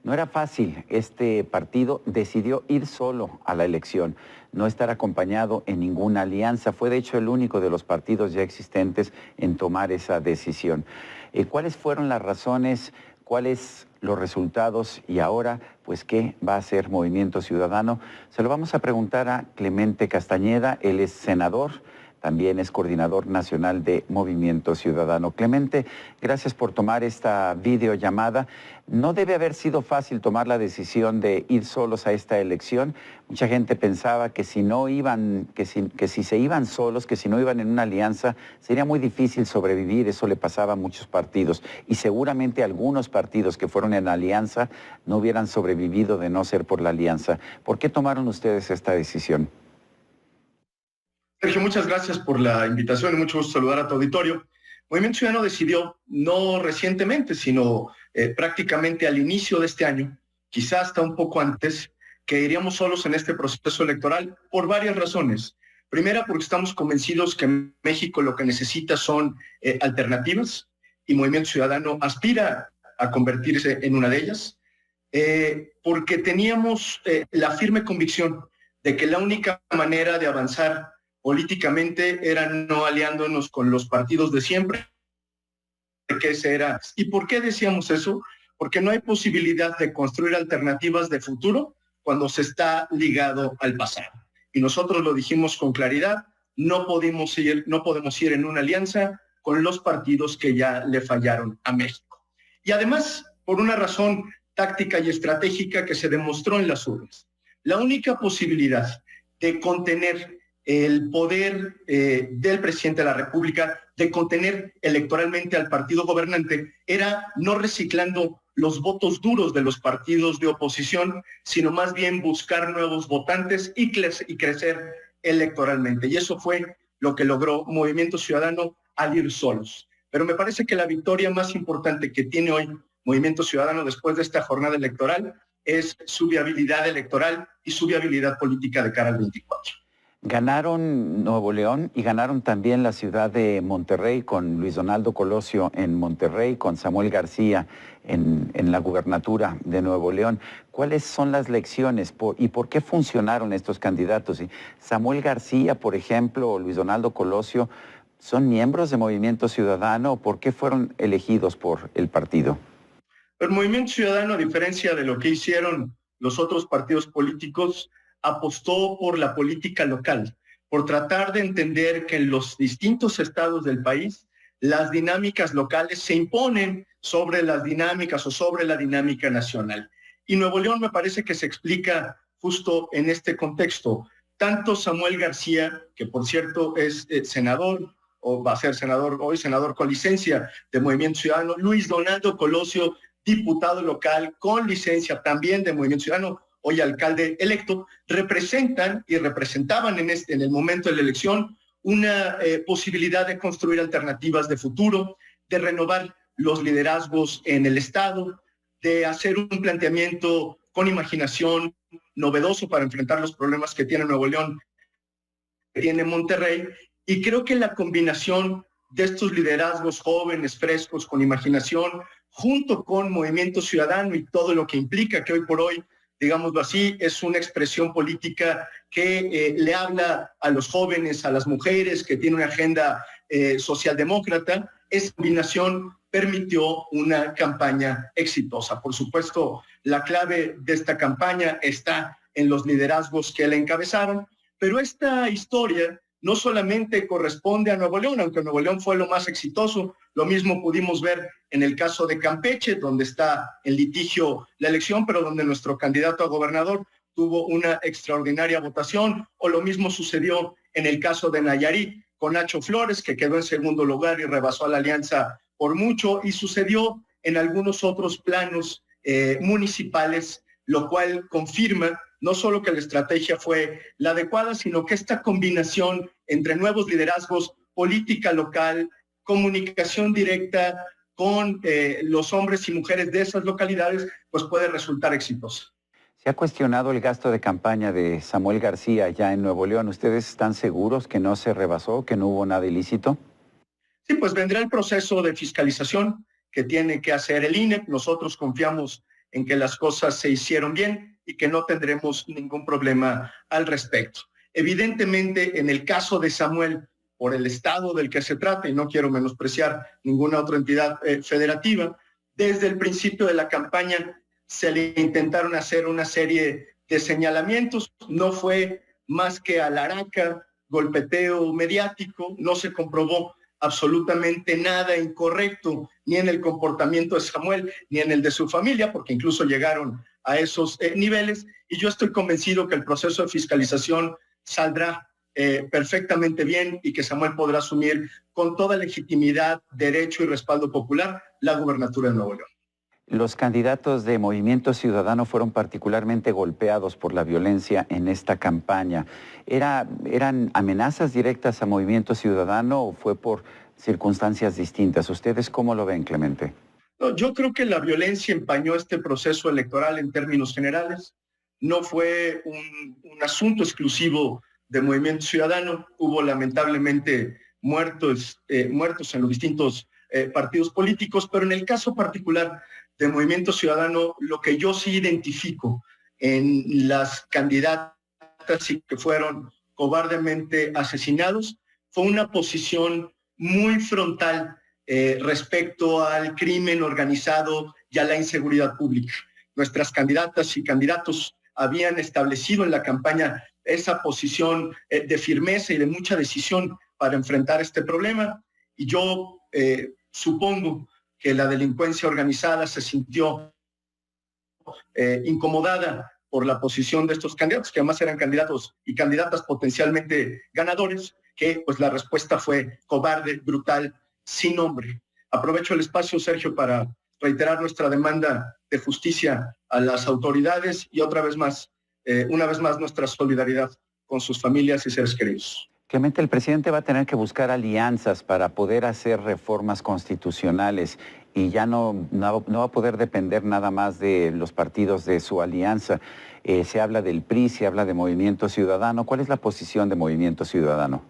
No era fácil. Este partido decidió ir solo a la elección, no estar acompañado en ninguna alianza. Fue de hecho el único de los partidos ya existentes en tomar esa decisión. ¿Cuáles fueron las razones? ¿Cuáles los resultados? Y ahora, pues, ¿qué va a hacer Movimiento Ciudadano? Se lo vamos a preguntar a Clemente Castañeda. Él es senador, también es coordinador nacional de Movimiento Ciudadano. Clemente, gracias por tomar esta videollamada. No debe haber sido fácil tomar la decisión de ir solos a esta elección. Mucha gente pensaba que si no iban, que si se iban solos, que si no iban en una alianza, sería muy difícil sobrevivir. Eso le pasaba a muchos partidos. Y seguramente algunos partidos que fueron en alianza no hubieran sobrevivido de no ser por la alianza. ¿Por qué tomaron ustedes esta decisión? Sergio, muchas gracias por la invitación y mucho gusto saludar a tu auditorio. Movimiento Ciudadano decidió, no recientemente, sino prácticamente al inicio de este año, quizás hasta un poco antes, que iríamos solos en este proceso electoral por varias razones. Primera, porque estamos convencidos que México lo que necesita son alternativas y Movimiento Ciudadano aspira a convertirse en una de ellas, porque teníamos la firme convicción de que la única manera de avanzar políticamente era no aliándonos con los partidos de siempre, que ese era. ¿Y por qué decíamos eso? Porque no hay posibilidad de construir alternativas de futuro cuando se está ligado al pasado. Y nosotros lo dijimos con claridad, no podemos ir en una alianza con los partidos que ya le fallaron a México. Y además, por una razón táctica y estratégica que se demostró en las urnas, la única posibilidad de contener el poder del presidente de la República, de contener electoralmente al partido gobernante, era no reciclando los votos duros de los partidos de oposición, sino más bien buscar nuevos votantes y crecer electoralmente. Y eso fue lo que logró Movimiento Ciudadano al ir solos. Pero me parece que la victoria más importante que tiene hoy Movimiento Ciudadano después de esta jornada electoral es su viabilidad electoral y su viabilidad política de cara al 24. Ganaron Nuevo León y ganaron también la ciudad de Monterrey con Luis Donaldo Colosio en Monterrey, con Samuel García en la gubernatura de Nuevo León. ¿Cuáles son las lecciones y por qué funcionaron estos candidatos? Samuel García, por ejemplo, o Luis Donaldo Colosio, ¿son miembros de Movimiento Ciudadano? ¿Por qué fueron elegidos por el partido? El Movimiento Ciudadano, a diferencia de lo que hicieron los otros partidos políticos, apostó por la política local, por tratar de entender que en los distintos estados del país las dinámicas locales se imponen sobre las dinámicas o sobre la dinámica nacional. Y Nuevo León me parece que se explica justo en este contexto. Tanto Samuel García, que por cierto es senador, o va a ser senador, hoy senador con licencia de Movimiento Ciudadano, Luis Donaldo Colosio, diputado local con licencia también de Movimiento Ciudadano, hoy alcalde electo, representan y representaban en el momento de la elección una posibilidad de construir alternativas de futuro, de renovar los liderazgos en el Estado, de hacer un planteamiento con imaginación novedoso para enfrentar los problemas que tiene Nuevo León, que tiene Monterrey, y creo que la combinación de estos liderazgos jóvenes, frescos, con imaginación, junto con Movimiento Ciudadano y todo lo que implica que hoy por hoy, digámoslo así, es una expresión política que le habla a los jóvenes, a las mujeres, que tiene una agenda socialdemócrata. Esa combinación permitió una campaña exitosa. Por supuesto, la clave de esta campaña está en los liderazgos que la encabezaron, pero esta historia no solamente corresponde a Nuevo León, aunque Nuevo León fue lo más exitoso. Lo mismo pudimos ver en el caso de Campeche, donde está en litigio la elección, pero donde nuestro candidato a gobernador tuvo una extraordinaria votación, o lo mismo sucedió en el caso de Nayarit, con Nacho Flores, que quedó en segundo lugar y rebasó a la alianza por mucho, y sucedió en algunos otros planos municipales, lo cual confirma no solo que la estrategia fue la adecuada, sino que esta combinación entre nuevos liderazgos, política local, comunicación directa con los hombres y mujeres de esas localidades, pues puede resultar exitosa. Se ha cuestionado el gasto de campaña de Samuel García ya en Nuevo León. ¿Ustedes están seguros que no se rebasó, que no hubo nada ilícito? Sí, pues vendrá el proceso de fiscalización que tiene que hacer el INE. Nosotros confiamos en que las cosas se hicieron bien y que no tendremos ningún problema al respecto. Evidentemente, en el caso de Samuel, por el estado del que se trata, y no quiero menospreciar ninguna otra entidad federativa, desde el principio de la campaña se le intentaron hacer una serie de señalamientos, no fue más que alaraca, golpeteo mediático, no se comprobó absolutamente nada incorrecto ni en el comportamiento de Samuel ni en el de su familia, porque incluso llegaron a esos niveles, y yo estoy convencido que el proceso de fiscalización saldrá perfectamente bien y que Samuel podrá asumir con toda legitimidad, derecho y respaldo popular la gubernatura de Nuevo León. Los candidatos de Movimiento Ciudadano fueron particularmente golpeados por la violencia en esta campaña. ¿Eran amenazas directas a Movimiento Ciudadano o fue por circunstancias distintas? ¿Ustedes cómo lo ven, Clemente? No, yo creo que la violencia empañó este proceso electoral en términos generales. No fue un asunto exclusivo de Movimiento Ciudadano. Hubo lamentablemente muertos en los distintos partidos políticos, pero en el caso particular de Movimiento Ciudadano, lo que yo sí identifico en las candidatas que fueron cobardemente asesinados fue una posición muy frontal respecto al crimen organizado y a la inseguridad pública. Nuestras candidatas y candidatos habían establecido en la campaña esa posición de firmeza y de mucha decisión para enfrentar este problema, y yo supongo que la delincuencia organizada se sintió incomodada por la posición de estos candidatos, que además eran candidatos y candidatas potencialmente ganadores, que pues la respuesta fue cobarde, brutal, sin nombre. Aprovecho el espacio, Sergio, para reiterar nuestra demanda de justicia a las autoridades y una vez más nuestra solidaridad con sus familias y seres queridos. Clemente, el presidente va a tener que buscar alianzas para poder hacer reformas constitucionales y ya no va a poder depender nada más de los partidos de su alianza. Se habla del PRI, se habla de Movimiento Ciudadano. ¿Cuál es la posición de Movimiento Ciudadano?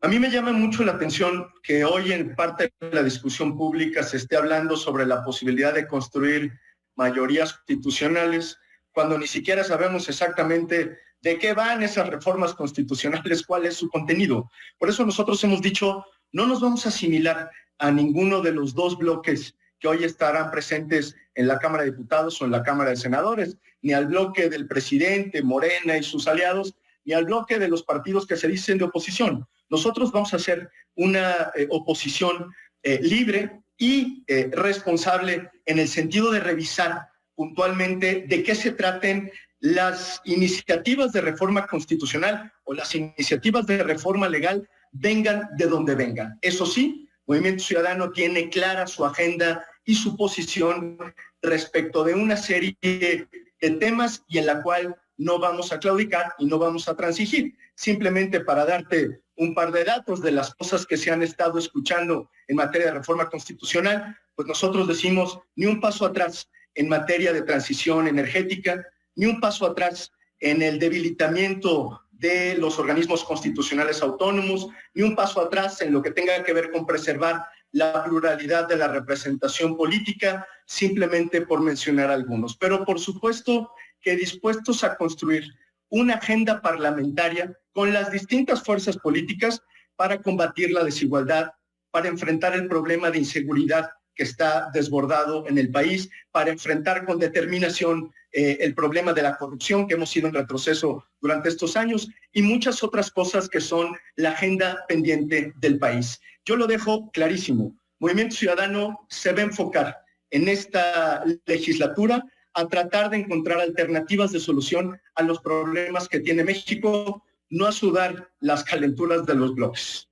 A mí me llama mucho la atención que hoy en parte de la discusión pública se esté hablando sobre la posibilidad de construir mayorías constitucionales, cuando ni siquiera sabemos exactamente de qué van esas reformas constitucionales, cuál es su contenido. Por eso nosotros hemos dicho, no nos vamos a asimilar a ninguno de los dos bloques que hoy estarán presentes en la Cámara de Diputados o en la Cámara de Senadores, ni al bloque del presidente, Morena y sus aliados, ni al bloque de los partidos que se dicen de oposición. Nosotros vamos a hacer una oposición libre y responsable en el sentido de revisar puntualmente de qué se traten las iniciativas de reforma constitucional o las iniciativas de reforma legal, vengan de donde vengan. Eso sí, Movimiento Ciudadano tiene clara su agenda y su posición respecto de una serie de temas y en la cual no vamos a claudicar y no vamos a transigir. Simplemente para darte un par de datos de las cosas que se han estado escuchando en materia de reforma constitucional, pues nosotros decimos ni un paso atrás en materia de transición energética, ni un paso atrás en el debilitamiento de los organismos constitucionales autónomos, ni un paso atrás en lo que tenga que ver con preservar la pluralidad de la representación política, simplemente por mencionar algunos. Pero por supuesto que dispuestos a construir una agenda parlamentaria con las distintas fuerzas políticas para combatir la desigualdad, para enfrentar el problema de inseguridad que está desbordado en el país, para enfrentar con determinación el problema de la corrupción, que hemos ido en retroceso durante estos años, y muchas otras cosas que son la agenda pendiente del país. Yo lo dejo clarísimo. Movimiento Ciudadano se va a enfocar en esta legislatura a tratar de encontrar alternativas de solución a los problemas que tiene México, no a sudar las calenturas de los bloques.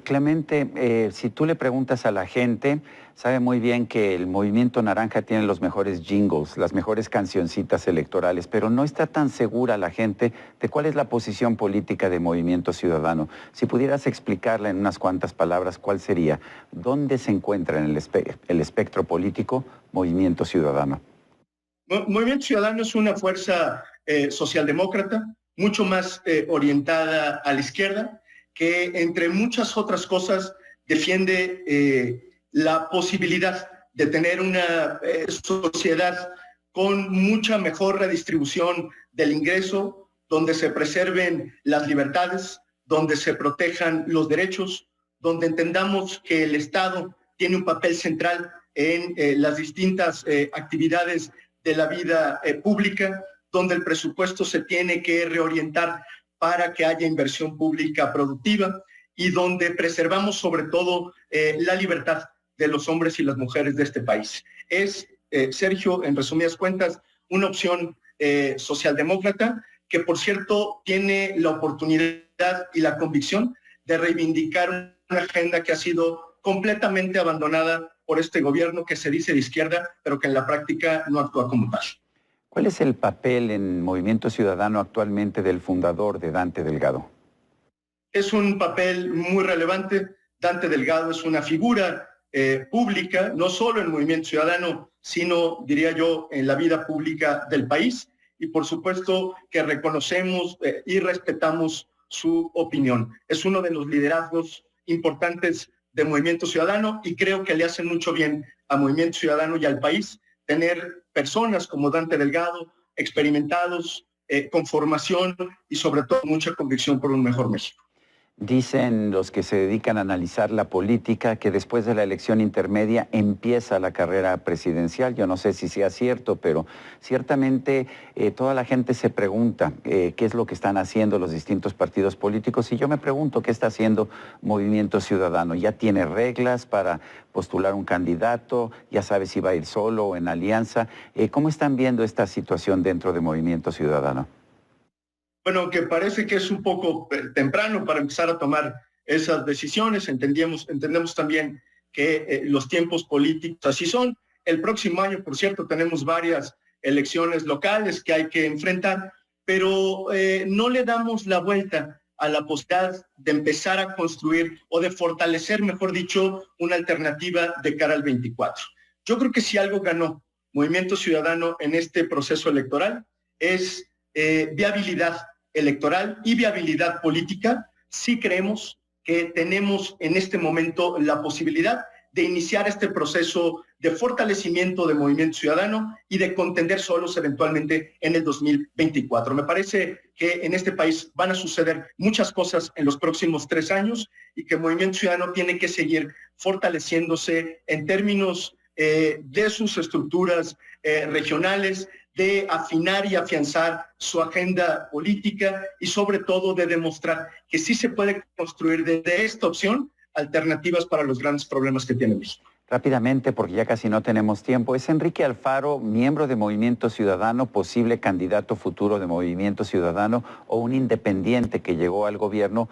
Clemente, si tú le preguntas a la gente, sabe muy bien que el Movimiento Naranja tiene los mejores jingles, las mejores cancioncitas electorales, pero no está tan segura la gente de cuál es la posición política de Movimiento Ciudadano. Si pudieras explicarla en unas cuantas palabras, ¿cuál sería? ¿Dónde se encuentra en el espectro político Movimiento Ciudadano? Movimiento Ciudadano es una fuerza socialdemócrata, mucho más orientada a la izquierda, que entre muchas otras cosas defiende la posibilidad de tener una sociedad con mucha mejor redistribución del ingreso, donde se preserven las libertades, donde se protejan los derechos, donde entendamos que el Estado tiene un papel central en las distintas actividades de la vida pública, donde el presupuesto se tiene que reorientar para que haya inversión pública productiva y donde preservamos sobre todo la libertad de los hombres y las mujeres de este país. Es, Sergio, en resumidas cuentas, una opción socialdemócrata que, por cierto, tiene la oportunidad y la convicción de reivindicar una agenda que ha sido completamente abandonada por este gobierno que se dice de izquierda, pero que en la práctica no actúa como tal. ¿Cuál es el papel en Movimiento Ciudadano actualmente del fundador, de Dante Delgado? Es un papel muy relevante. Dante Delgado es una figura pública, no solo en Movimiento Ciudadano, sino, diría yo, en la vida pública del país. Y por supuesto que reconocemos y respetamos su opinión. Es uno de los liderazgos importantes de Movimiento Ciudadano y creo que le hace mucho bien a Movimiento Ciudadano y al país tener personas como Dante Delgado, experimentados, con formación y sobre todo mucha convicción por un mejor México. Dicen los que se dedican a analizar la política que después de la elección intermedia empieza la carrera presidencial. Yo no sé si sea cierto, pero ciertamente toda la gente se pregunta qué es lo que están haciendo los distintos partidos políticos y yo me pregunto qué está haciendo Movimiento Ciudadano. ¿Ya tiene reglas para postular un candidato? ¿Ya sabe si va a ir solo o en alianza? ¿Cómo están viendo esta situación dentro de Movimiento Ciudadano? Bueno, que parece que es un poco temprano para empezar a tomar esas decisiones. Entendemos también que los tiempos políticos así son. El próximo año, por cierto, tenemos varias elecciones locales que hay que enfrentar, pero no le damos la vuelta a la posibilidad de empezar a construir o de fortalecer, mejor dicho, una alternativa de cara al 24. Yo creo que si algo ganó Movimiento Ciudadano en este proceso electoral es viabilidad electoral y viabilidad política. Sí creemos que tenemos en este momento la posibilidad de iniciar este proceso de fortalecimiento de Movimiento Ciudadano y de contender solos eventualmente en el 2024. Me parece que en este país van a suceder muchas cosas en los próximos 3 años y que Movimiento Ciudadano tiene que seguir fortaleciéndose en términos de sus estructuras regionales, de afinar y afianzar su agenda política y sobre todo de demostrar que sí se puede construir desde esta opción alternativas para los grandes problemas que tiene México. Rápidamente, porque ya casi no tenemos tiempo, ¿es Enrique Alfaro, miembro de Movimiento Ciudadano, posible candidato futuro de Movimiento Ciudadano o un independiente que llegó al gobierno,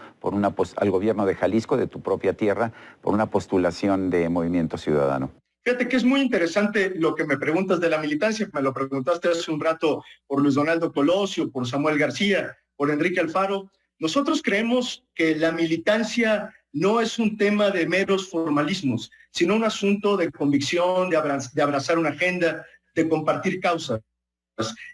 al gobierno de Jalisco, de tu propia tierra, por una postulación de Movimiento Ciudadano? Fíjate que es muy interesante lo que me preguntas de la militancia. Me lo preguntaste hace un rato por Luis Donaldo Colosio, por Samuel García, por Enrique Alfaro. Nosotros creemos que la militancia no es un tema de meros formalismos, sino un asunto de convicción, de abrazar una agenda, de compartir causas.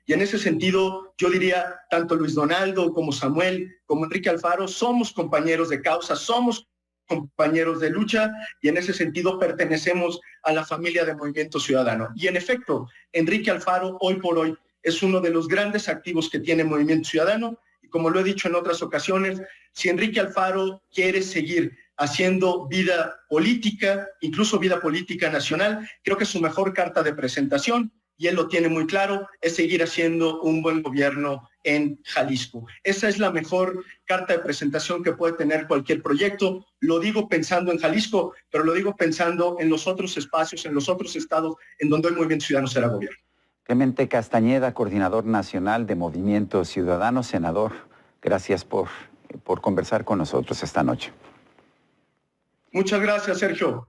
Y en ese sentido, yo diría, tanto Luis Donaldo como Samuel, como Enrique Alfaro, somos compañeros de causa, somos compañeros de lucha y en ese sentido pertenecemos a la familia de Movimiento Ciudadano. Y en efecto, Enrique Alfaro hoy por hoy es uno de los grandes activos que tiene Movimiento Ciudadano y como lo he dicho en otras ocasiones, si Enrique Alfaro quiere seguir haciendo vida política, incluso vida política nacional, creo que su mejor carta de presentación, y él lo tiene muy claro, es seguir haciendo un buen gobierno en Jalisco. Esa es la mejor carta de presentación que puede tener cualquier proyecto. Lo digo pensando en Jalisco, pero lo digo pensando en los otros espacios, en los otros estados en donde el Movimiento Ciudadano será gobierno. Clemente Castañeda, coordinador nacional de Movimiento Ciudadano, senador, gracias por conversar con nosotros esta noche. Muchas gracias, Sergio.